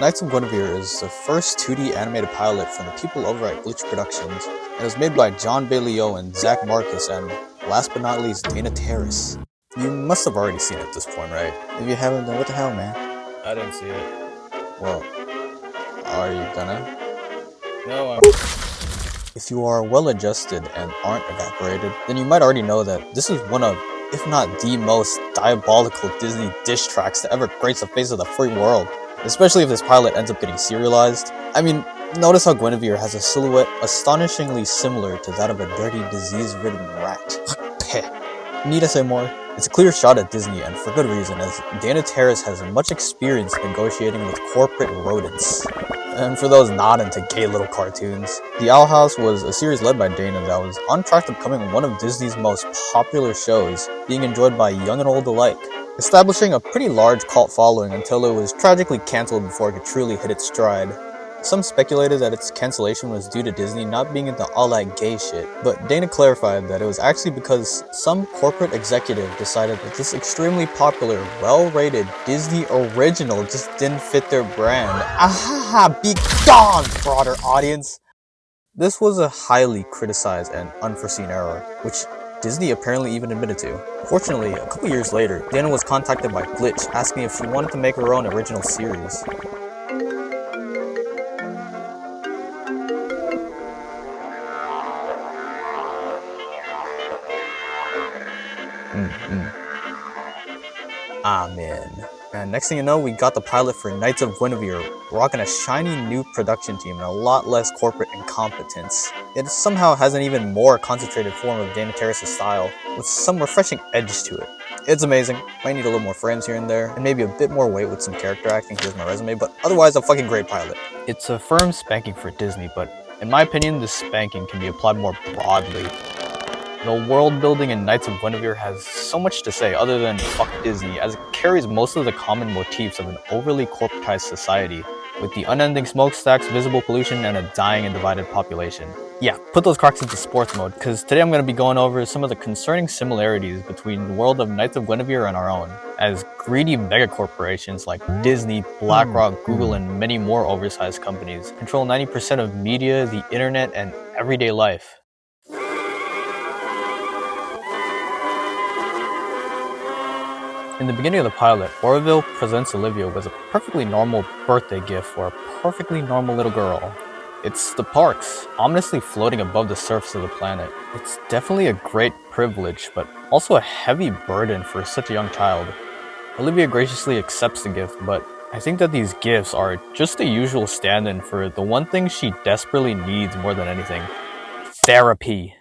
Knights of Guinevere is the first 2D animated pilot from the people over at Glitch Productions, and it was made by John Bailey and Zach Marcus, and last but not least, Dana Terrace. You must have already seen it at this point, right? If you haven't, then what the hell, man? I didn't see it. Well, are you gonna? No, I'm... If you are well-adjusted and aren't evaporated, then you might already know that this is one of, if not the most diabolical Disney diss tracks to ever grace the face of the free world. Especially if this pilot ends up getting serialized. I mean, notice how Guinevere has a silhouette astonishingly similar to that of a dirty, disease-ridden rat. Peh. Need I say more? It's a clear shot at Disney, and for good reason, as Dana Terrace has much experience negotiating with corporate rodents. And for those not into gay little cartoons, The Owl House was a series led by Dana that was on track to becoming one of Disney's most popular shows, being enjoyed by young and old alike, establishing a pretty large cult following until it was tragically cancelled before it could truly hit its stride. Some speculated that its cancellation was due to Disney not being into all that gay shit, but Dana clarified that it was actually because some corporate executive decided that this extremely popular, well-rated Disney original just didn't fit their brand. Ahaha, be gone, broader audience! This was a highly criticized and unforeseen error, which Disney apparently even admitted to. Fortunately, a couple years later, Dana was contacted by Glitch asking if she wanted to make her own original series. Amen. And next thing you know, we got the pilot for Knights of Guinevere, rocking a shiny new production team and a lot less corporate incompetence. It somehow has an even more concentrated form of Dana Terrace's style, with some refreshing edge to it. It's amazing. Might need a little more frames here and there, and maybe a bit more weight with some character acting. Here's my resume, but otherwise a fucking great pilot. It's a firm spanking for Disney, but in my opinion, this spanking can be applied more broadly. The world building in Knights of Guinevere has so much to say other than fuck Disney, as it carries most of the common motifs of an overly corporatized society, with the unending smokestacks, visible pollution, and a dying and divided population. Yeah, put those crocs into sports mode, because today I'm going to be going over some of the concerning similarities between the world of Knights of Guinevere and our own, as greedy megacorporations like Disney, Blackrock, Google, and many more oversized companies control 90% of media, the internet, and everyday life. In the beginning of the pilot, Orville presents Olivia with a perfectly normal birthday gift for a perfectly normal little girl. It's the parks, ominously floating above the surface of the planet. It's definitely a great privilege, but also a heavy burden for such a young child. Olivia graciously accepts the gift, but I think that these gifts are just the usual stand-in for the one thing she desperately needs more than anything: therapy.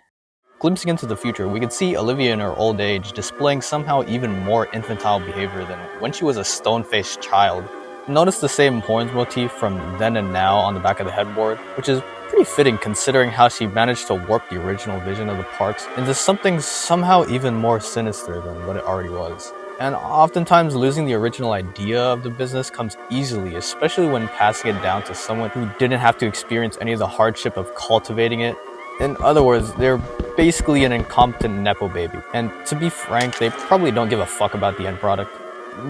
Glimpsing into the future, we could see Olivia in her old age displaying somehow even more infantile behavior than when she was a stone-faced child. Notice the same horns motif from then and now on the back of the headboard, which is pretty fitting considering how she managed to warp the original vision of the parks into something somehow even more sinister than what it already was. And oftentimes losing the original idea of the business comes easily, especially when passing it down to someone who didn't have to experience any of the hardship of cultivating it. In other words, they're basically an incompetent nepo baby, and to be frank, they probably don't give a fuck about the end product.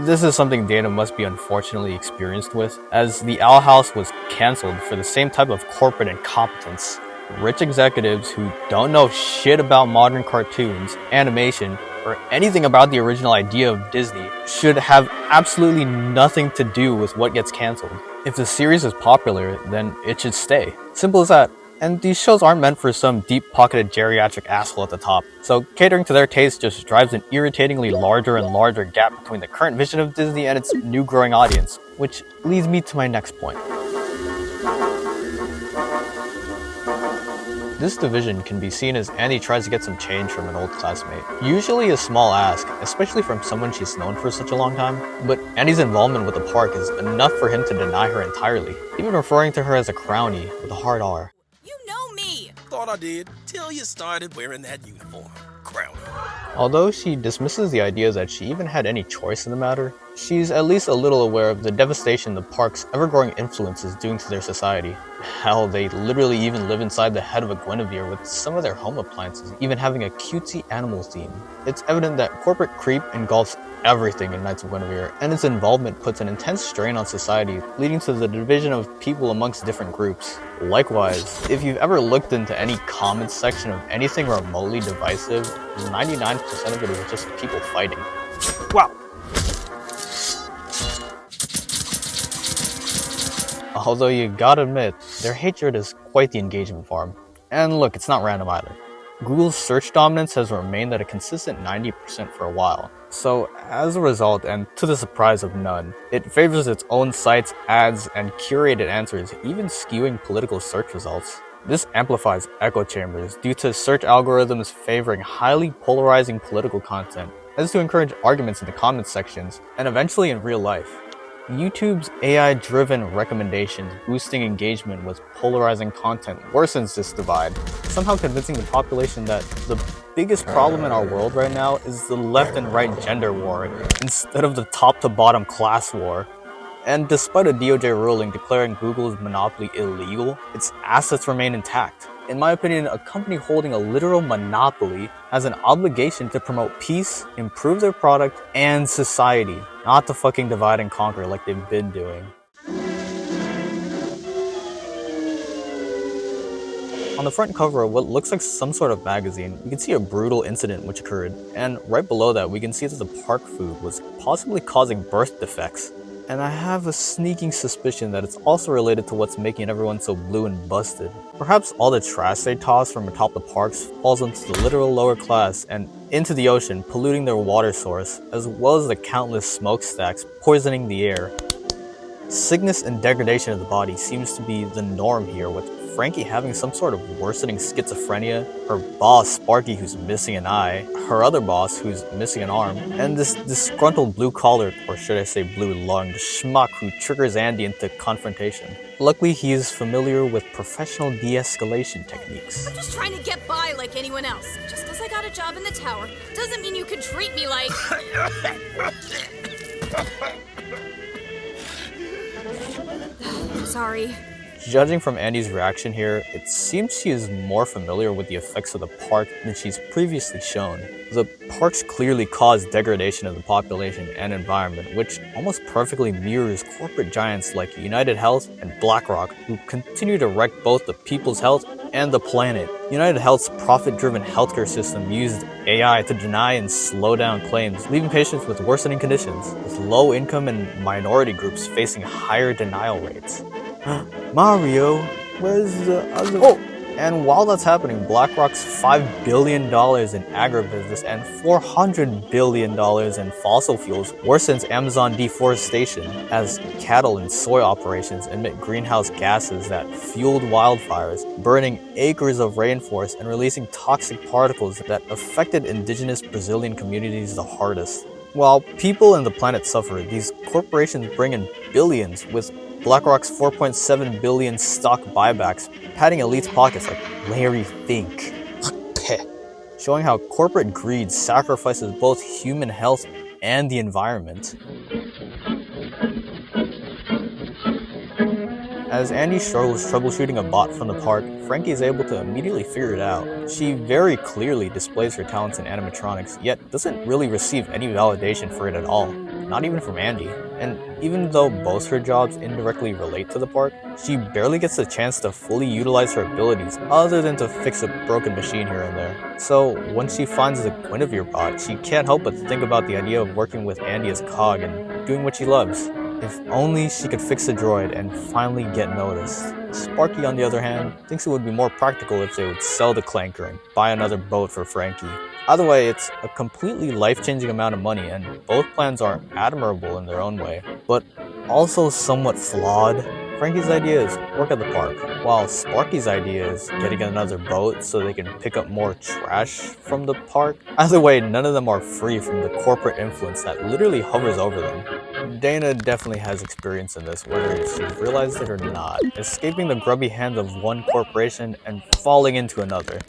This is something Dana must be unfortunately experienced with, as the Owl House was cancelled for the same type of corporate incompetence. Rich executives who don't know shit about modern cartoons, animation, or anything about the original idea of Disney should have absolutely nothing to do with what gets cancelled. If the series is popular, then it should stay. Simple as that. And these shows aren't meant for some deep-pocketed geriatric asshole at the top, so catering to their taste just drives an irritatingly larger and larger gap between the current vision of Disney and its new growing audience, which leads me to my next point. This division can be seen as Annie tries to get some change from an old classmate. Usually a small ask, especially from someone she's known for such a long time, but Annie's involvement with the park is enough for him to deny her entirely, even referring to her as a crownie with a hard R. Thought I did, till you started wearing that uniform. Crown. Although she dismisses the idea that she even had any choice in the matter, she's at least a little aware of the devastation the park's ever-growing influence is doing to their society. Hell, they literally even live inside the head of a Guinevere, with some of their home appliances even having a cutesy animal theme. It's evident that corporate creep engulfs everything in Knights of Guinevere, and its involvement puts an intense strain on society, leading to the division of people amongst different groups. Likewise, if you've ever looked into any comments section of anything remotely divisive, 99% of it is just people fighting. Wow! Although you gotta admit, their hatred is quite the engagement farm. And look, it's not random either. Google's search dominance has remained at a consistent 90% for a while. So as a result, and to the surprise of none, it favors its own sites, ads, and curated answers, even skewing political search results. This amplifies echo chambers due to search algorithms favoring highly polarizing political content, as to encourage arguments in the comments sections, and eventually in real life. YouTube's AI-driven recommendations boosting engagement with polarizing content worsens this divide, somehow convincing the population that the biggest problem in our world right now is the left and right gender war, instead of the top-to-bottom class war. And despite a DOJ ruling declaring Google's monopoly illegal, its assets remain intact. In my opinion, a company holding a literal monopoly has an obligation to promote peace, improve their product, and society, not to fucking divide and conquer like they've been doing. On the front cover of what looks like some sort of magazine, we can see a brutal incident which occurred, and right below that we can see that the park food was possibly causing birth defects. And I have a sneaking suspicion that it's also related to what's making everyone so blue and busted. Perhaps all the trash they toss from atop the parks falls into the literal lower class and into the ocean, polluting their water source, as well as the countless smokestacks poisoning the air. Sickness and degradation of the body seems to be the norm here, with Frankie having some sort of worsening schizophrenia, her boss Sparky who's missing an eye, her other boss who's missing an arm, and this disgruntled blue-collared, or should I say blue-lunged, schmuck who triggers Andy into confrontation. Luckily, he is familiar with professional de-escalation techniques. I'm just trying to get by like anyone else. Just because I got a job in the tower doesn't mean you can treat me like... Sorry. Judging from Andy's reaction here, it seems she is more familiar with the effects of the park than she's previously shown. The parks clearly cause degradation of the population and environment, which almost perfectly mirrors corporate giants like United Health and Blackrock, who continue to wreck both the people's health and the planet. United Health's profit-driven healthcare system used AI to deny and slow down claims, leaving patients with worsening conditions, with low income and minority groups facing higher denial rates. Mario, where's the other... Oh! And while that's happening, BlackRock's $5 billion in agribusiness and $400 billion in fossil fuels worsens Amazon deforestation, as cattle and soy operations emit greenhouse gases that fueled wildfires, burning acres of rainforest and releasing toxic particles that affected indigenous Brazilian communities the hardest. While people and the planet suffer, these corporations bring in billions, with BlackRock's $4.7 billion stock buybacks padding elites' pockets like Larry Fink. Showing how corporate greed sacrifices both human health and the environment. As Andy struggles troubleshooting a bot from the park, Frankie is able to immediately figure it out. She very clearly displays her talents in animatronics, yet doesn't really receive any validation for it at all, not even from Andy. And even though both her jobs indirectly relate to the park, she barely gets a chance to fully utilize her abilities other than to fix a broken machine here and there. So when she finds the Guinevere bot, she can't help but think about the idea of working with Andy as Cog and doing what she loves. If only she could fix the droid and finally get noticed. Sparky, on the other hand, thinks it would be more practical if they would sell the clanker and buy another boat for Frankie. Either way, it's a completely life-changing amount of money, and both plans are admirable in their own way, but also somewhat flawed. Frankie's idea is work at the park, while Sparky's idea is getting another boat so they can pick up more trash from the park. Either way, none of them are free from the corporate influence that literally hovers over them. Dana definitely has experience in this, whether she realized it or not, escaping the grubby hands of one corporation and falling into another.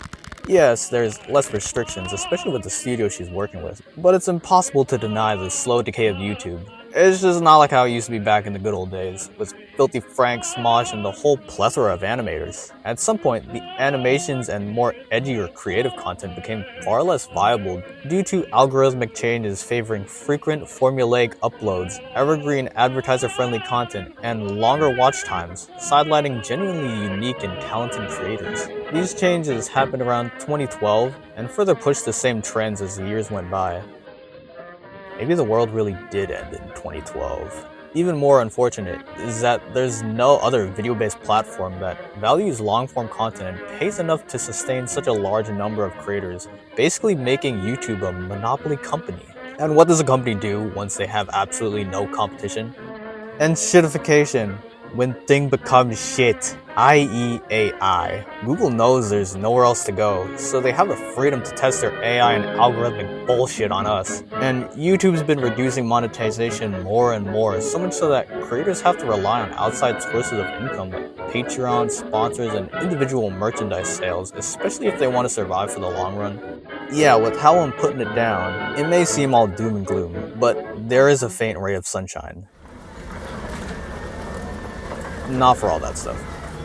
Yes, there's less restrictions, especially with the studio she's working with, but it's impossible to deny the slow decay of YouTube. It's just not like how it used to be back in the good old days, with Filthy Frank, Smosh, and the whole plethora of animators. At some point, the animations and more edgier creative content became far less viable due to algorithmic changes favoring frequent formulaic uploads, evergreen advertiser-friendly content, and longer watch times, sidelining genuinely unique and talented creators. These changes happened around 2012 and further pushed the same trends as the years went by. Maybe the world really did end in 2012. Even more unfortunate is that there's no other video-based platform that values long-form content and pays enough to sustain such a large number of creators, basically making YouTube a monopoly company. And what does a company do once they have absolutely no competition? And shitification. When thing becomes shit, i.e. AI. Google knows there's nowhere else to go, so they have the freedom to test their AI and algorithmic bullshit on us. And YouTube's been reducing monetization more and more, so much so that creators have to rely on outside sources of income like Patreon, sponsors, and individual merchandise sales, especially if they want to survive for the long run. Yeah, with how I'm putting it down, it may seem all doom and gloom, but there is a faint ray of sunshine. Not for all that stuff.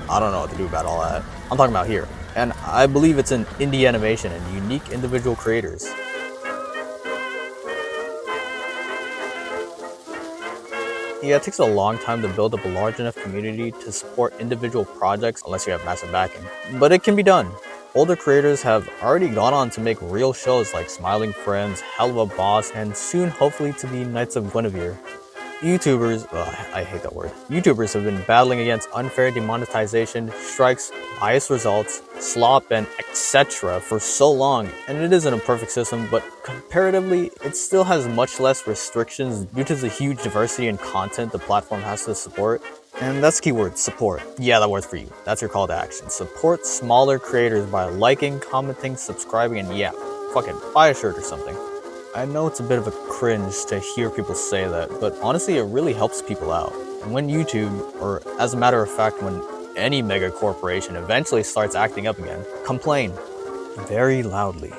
I don't know what to do about all that. I'm talking about here. And I believe it's in indie animation and unique individual creators. Yeah, it takes a long time to build up a large enough community to support individual projects unless you have massive backing. But it can be done. Older creators have already gone on to make real shows like Smiling Friends, Hell of a Boss, and soon hopefully to be Knights of Guinevere. YouTubers, I hate that word. YouTubers have been battling against unfair demonetization, strikes, biased results, slop, and etc. for so long, and it isn't a perfect system, but comparatively, it still has much less restrictions due to the huge diversity in content the platform has to support. And that's keyword, support. Yeah, that word's for you. That's your call to action. Support smaller creators by liking, commenting, subscribing, and yeah, fucking buy a shirt or something. I know it's a bit of a cringe to hear people say that, but honestly it really helps people out. And when YouTube, or as a matter of fact when any mega corporation eventually starts acting up again, complain very loudly.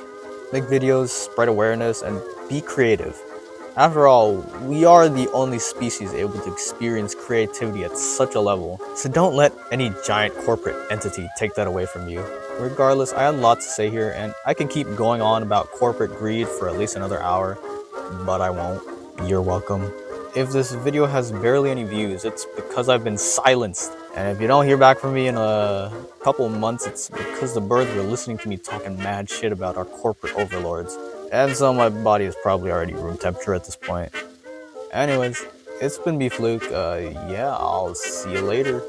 Make videos, spread awareness, and be creative. After all, we are the only species able to experience creativity at such a level, so don't let any giant corporate entity take that away from you. Regardless, I had a lot to say here, and I can keep going on about corporate greed for at least another hour, but I won't. You're welcome. If this video has barely any views, it's because I've been silenced. And if you don't hear back from me in a couple of months, it's because the birds were listening to me talking mad shit about our corporate overlords. And so my body is probably already room temperature at this point. Anyways, it's been me, Fluke. Yeah, I'll see you later.